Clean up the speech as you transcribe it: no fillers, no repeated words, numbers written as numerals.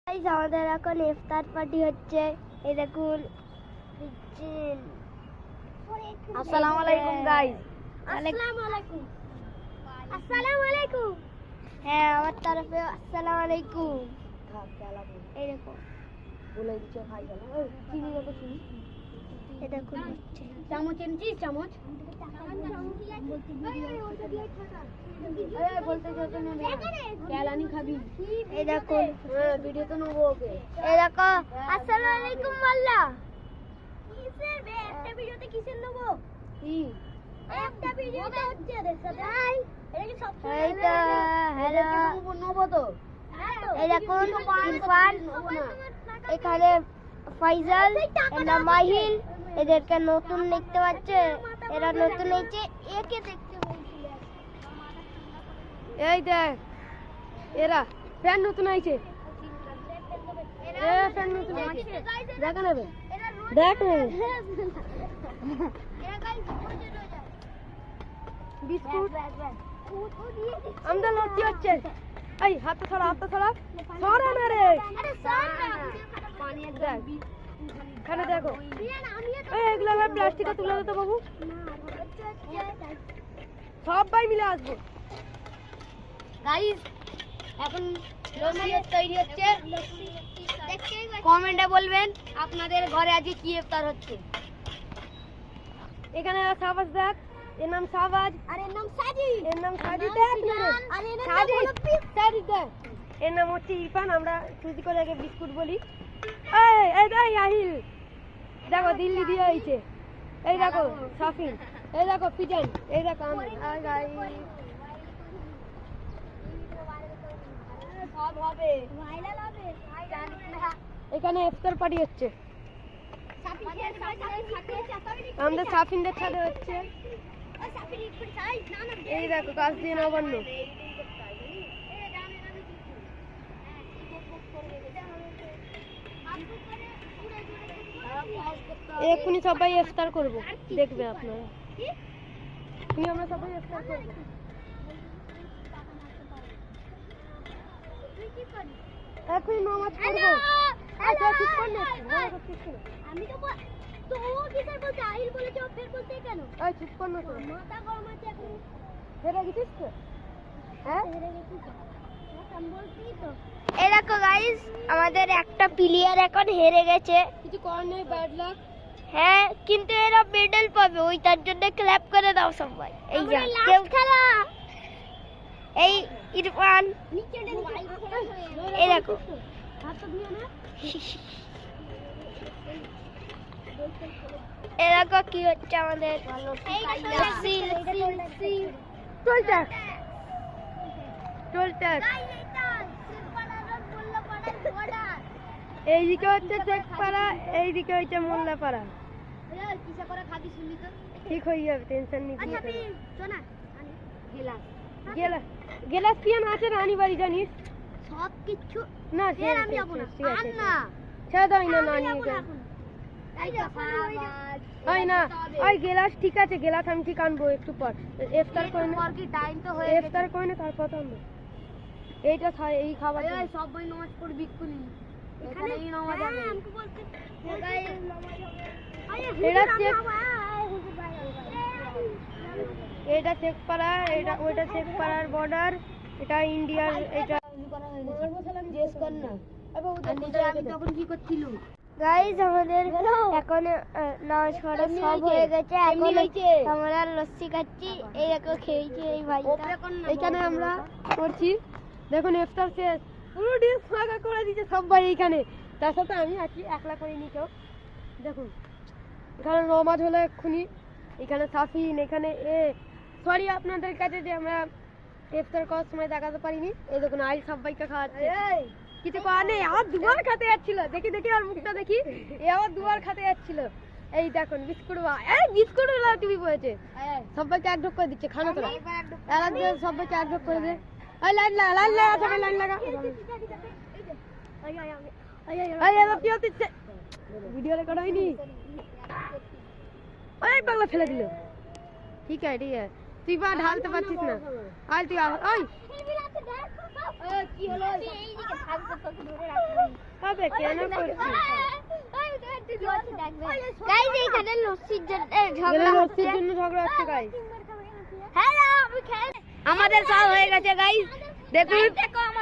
Guys আমাদের এখন ইফতার party হচ্ছে। এই দেখুন আসসালামু আলাইকুম গাইস। আসসালামু আলাইকুম। আসসালামু আলাইকুম। হ্যাঁ আমার তরফে আসসালামু আলাইকুম। এই দেখো বলে দিচ্ছে ভাই গেল চিনি দেবো চিনি। এই দেখুন হচ্ছে চামচ এনেছিস চামচ বলতে যেতে নেবে কেলানি খাবি। এই দেখুন ভিডিও তো নেবো ওকে। এই দেখো আসসালামু আলাইকুম মাল্লা। কিসের বে একটা ভিডিওতে কিসের নেবো? কি একটা ভিডিওতে হচ্ছে দেখছ ভাই এটা কি সব এই তো হ্যালো নেবো তো। এই দেখুন ইরফান, এখানে ফাইজাল, এরা মাহিল, এদেরকে নতুন দেখতে পাচ্ছে। এরা নতুন হয়েছে, একে দেখতে বলছিল। এই দেখ এরা ফ্যান নতুন আইছে। ফ্যান নতুন আইছে দেখা নেবে দেখ নেবে বিস্কুট আমাদের লড়তে হচ্ছে। এই হাত ছড়া ছড়া না রে। দেখ এখানে দেখো এগুলো আবার প্লাস্টিকে তুলে দিতে বাবু সবাই মিলে আসবো। গাইস এখন লস্যি তৈরি হচ্ছে। কমেন্টে বলবেন আপনাদের ঘরে আজকে কি ইফতার হচ্ছে। এখানে শাহবাজ দেখ, এর নাম শাহবাজ আর এর নাম সাজি। এর নাম সাজি দেখ না রে আর এর নাম সাজি হলো সাজি দেখ। এর নাম হচ্ছে ইরফান, আমরা সুজি করে আগে বিস্কুট বলি। এই আহিল দেখো দিল্লি দিয়ে হয়েছে। এই দেখো সাফিন, এই দেখো পিজন, এই দেখো সব হবে ভাইরাল হবে। এখানে ইফতার পার্টি হচ্ছে। আমাদের সাফিনদের সাথে হচ্ছে। এই দেখো কাজ দিয়ে নবান্ন। এক্ষুনি সবাই ইফতার করবো, দেখবে আপনারা। এক্ষুনি আমরা সবাই ইফতার করবো। এখনই নামাজ পড়বো। আচ্ছা ঠিক কর না, আমি তো তো ও কিসের বলছে? আহিল বলেছে, ও ফের বলছে কেন? এই চুপ কর না তো। মাথা গরম আছে এখন। হেরে গেছিস তো? হ্যাঁ হেরে গেছি তো। আমি বলছি তো। এই দেখো গাইস আমাদের একটা প্লেয়ার এখন হেরে গেছে। কিছু করার নেই, ব্যাড লাক। হ্যাঁ কিন্তু এরা মেডেল পাবে, ওই তার জন্য ক্ল্যাপ করে দাও সবাই। এই যে কেউ খেলা এই ইরফান, এই দেখো এই দেখো কি হচ্ছে আমাদের। চলতে এইদিকে হচ্ছে শেখপাড়া, এইদিকে হচ্ছে মোল্লাপাড়া। ঠিক হয়ে যাবে, টেনশন নিবি। গেলাস পিয়ান আছে রানী বাড়ি জানিস সব কিছু না। আমি যাবো না, ঠিক আছে না ছেড়ে দাও না নিয়ে যাও। ওই না ওই গেলাস ঠিক আছে, গেলাস আমি ঠিক আনবো একটু পর। ইফতার করে নে, টাইম তো হয়ে ইফতার করে নে তারপর তো আনবো। এইটা এই খাবার সবাই নামাজ পড়বি এক্ষুনি। এখানে নামাজ হবে। আমাকে বলতে এটা শেখপাড়া, এটা ওইটা শেখপাড়ার বর্ডার, এটা ইন্ডিয়ার। এটা জিজ্ঞেস কর না। আমি তখন কি করছিল গাইস আমাদের এখন নামাজ পড়া সব হয়ে গেছে। এখন আমরা লস্যি খাচ্ছি। এই দেখো খেয়েছি এই ভাইটা। এখানে আমরা করছি দেখুন ইফতার শেষ, পুরো ডিশ ফাঁকা করে দিয়েছে সবাই এইখানে। তার সাথে আমি একলা করে নি কেউ। দেখুন এখানে নমাজ হলো এক্ষুনি। এখানে সাফিন, এখানে সরি আপনাদের কাছে যে আমরা ইফতার করার সময় দেখাতে পারিনি। এই দেখুন আইল সবাইকে খাওয়াচ্ছে। কিছু করার নেই, আমার দুবার খেতে যাচ্ছিল। দেখি আর মুখটা দেখি, আবার দুবার খেতে যাচ্ছিল। এই দেখুন বিস্কুট বিস্কুট তুমি বলেছে সবাইকে এক ঢোক করে দিচ্ছে। খানা তোরা সবাইকে এক ঢোক করে দে। লাইন লাগা সবাই লাইন লাগা। ভিডিও রেকর্ড হয়নি, অনেক পাগলা ফেলে দিল। ঠিক আছে তুই বা ঢালতে পারছিস না। তুই কি হলো? হবে কেন করছি গাইস এইখানে লস্যির জন্য ঝগড়া লস্যির হচ্ছে জন্য ঝগড়া হচ্ছে গাইস হ্যালো আমি খেয়ে আমাদের সব হয়ে গেছে গাইস দেখুন দেখো আমার